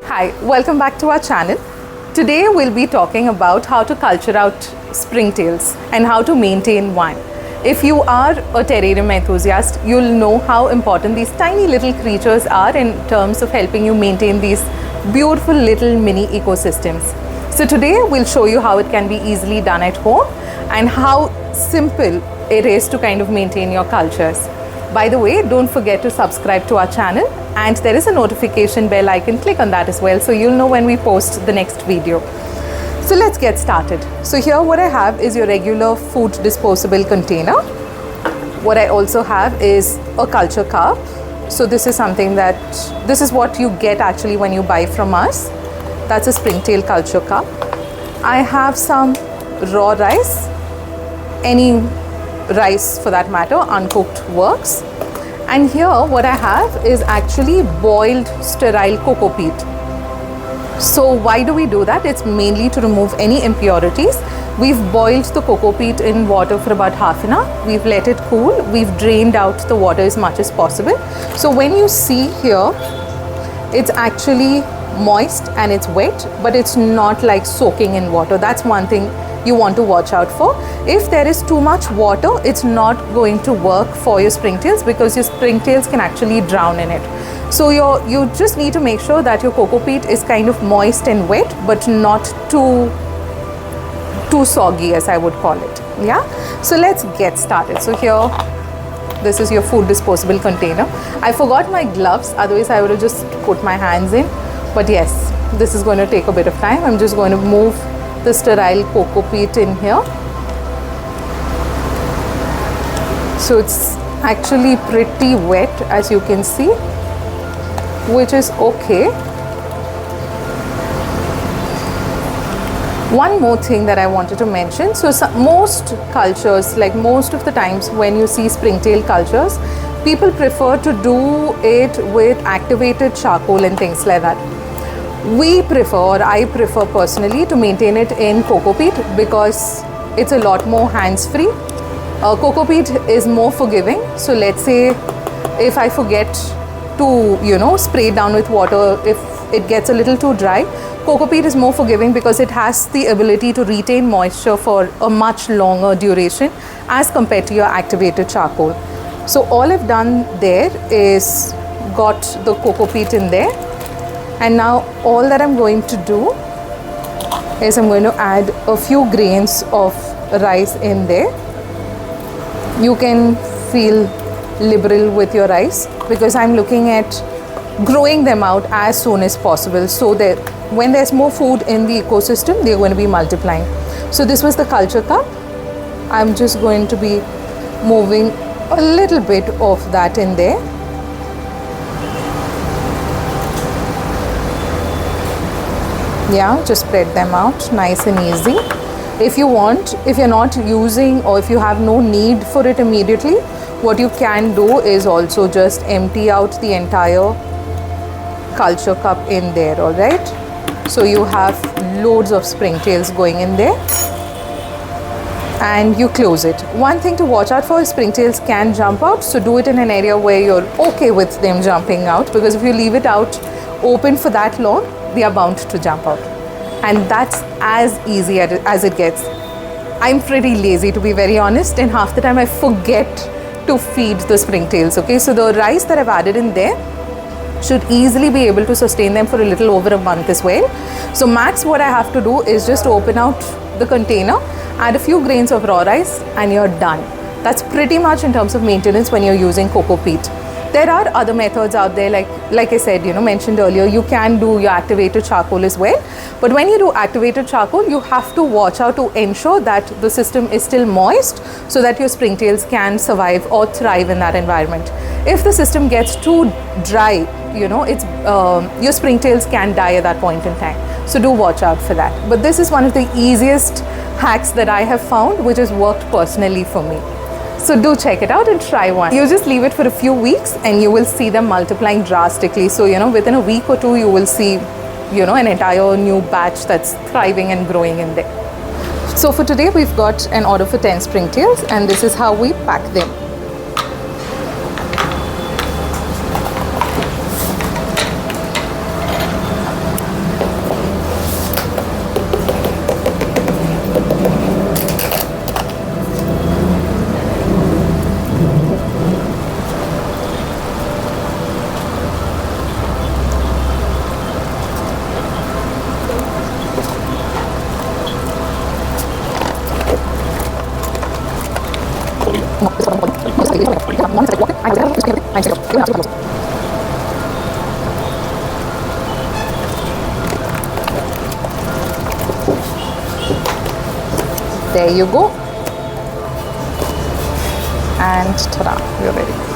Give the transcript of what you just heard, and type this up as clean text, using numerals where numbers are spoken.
Hi, welcome back to our channel. Today we'll be talking about how to culture out springtails and how to maintain one. If you are a terrarium enthusiast, you'll know how important these tiny little creatures are in terms of helping you maintain these beautiful little mini ecosystems. So today we'll show you how it can be easily done at home and how simple it is to kind of maintain your cultures. By the way, don't forget to subscribe to our channel, and there is a notification bell icon. Click on that as well so you'll know when we post the next video. So let's get started. So here what I have is your regular food disposable container. What I also have is a culture cup. So this is what you get actually when you buy from us. That's a Springtail culture cup. I have some raw rice, any rice for that matter, uncooked works. And here what I have is actually boiled sterile cocoa peat. So why do we do that? It's mainly to remove any impurities. We've boiled the cocoa peat in water for about half an hour. We've let it cool. We've drained out the water as much as possible. So when you see here, it's actually moist and it's wet, but it's not like soaking in water. That's one thing you want to watch out for. If there is too much water, it's not going to work for your springtails because your springtails can actually drown in it. So you just need to make sure that your cocoa peat is kind of moist and wet, but not too soggy, as I would call it. Yeah, so let's get started. So here, this is your food disposable container. I forgot my gloves, otherwise I would have just put my hands in. But yes, this is going to take a bit of time. I'm just going to move the sterile cocoa peat in here. So it's actually pretty wet, as you can see, which is okay. One more thing that I wanted to mention. So most cultures, like most of the times when you see springtail cultures, people prefer to do it with activated charcoal and things like that. We prefer, or I prefer personally, to maintain it in cocoa peat because it's a lot more hands-free. Cocoa peat is more forgiving. So let's say if I forget to, spray it down with water, if it gets a little too dry, cocoa peat is more forgiving because it has the ability to retain moisture for a much longer duration as compared to your activated charcoal. So all I've done there is got the cocoa peat in there. And now all that I'm going to do is I'm going to add a few grains of rice in there. You can feel liberal with your rice because I'm looking at growing them out as soon as possible so that when there's more food in the ecosystem, they're going to be multiplying. So this was the culture cup. I'm just going to be moving a little bit of that in there. Yeah, just spread them out nice and easy. If you want, if you're not using or if you have no need for it immediately, what you can do is also just empty out the entire culture cup in there, all right? So you have loads of springtails going in there and you close it. One thing to watch out for is springtails can jump out, so do it in an area where you're okay with them jumping out, because if you leave it out open for that long, they are bound to jump out, and that's as easy as it gets. I'm pretty lazy, to be very honest, and half the time I forget to feed the springtails. Okay, so the rice that I've added in there should easily be able to sustain them for a little over a month as well. So max what I have to do is just open out the container, add a few grains of raw rice, and you're done. That's pretty much in terms of maintenance when you're using cocoa peat. There are other methods out there, like I said, mentioned earlier, you can do your activated charcoal as well. But when you do activated charcoal, you have to watch out to ensure that the system is still moist so that your springtails can survive or thrive in that environment. If the system gets too dry, your springtails can die at that point in time. So do watch out for that. But this is one of the easiest hacks that I have found, which has worked personally for me. So do check it out and try one. You just leave it for a few weeks and you will see them multiplying drastically. So, within a week or two, you will see, an entire new batch that's thriving and growing in there. So for today, we've got an order for 10 springtails, and this is how we pack them. There you go. And ta-da, we're ready.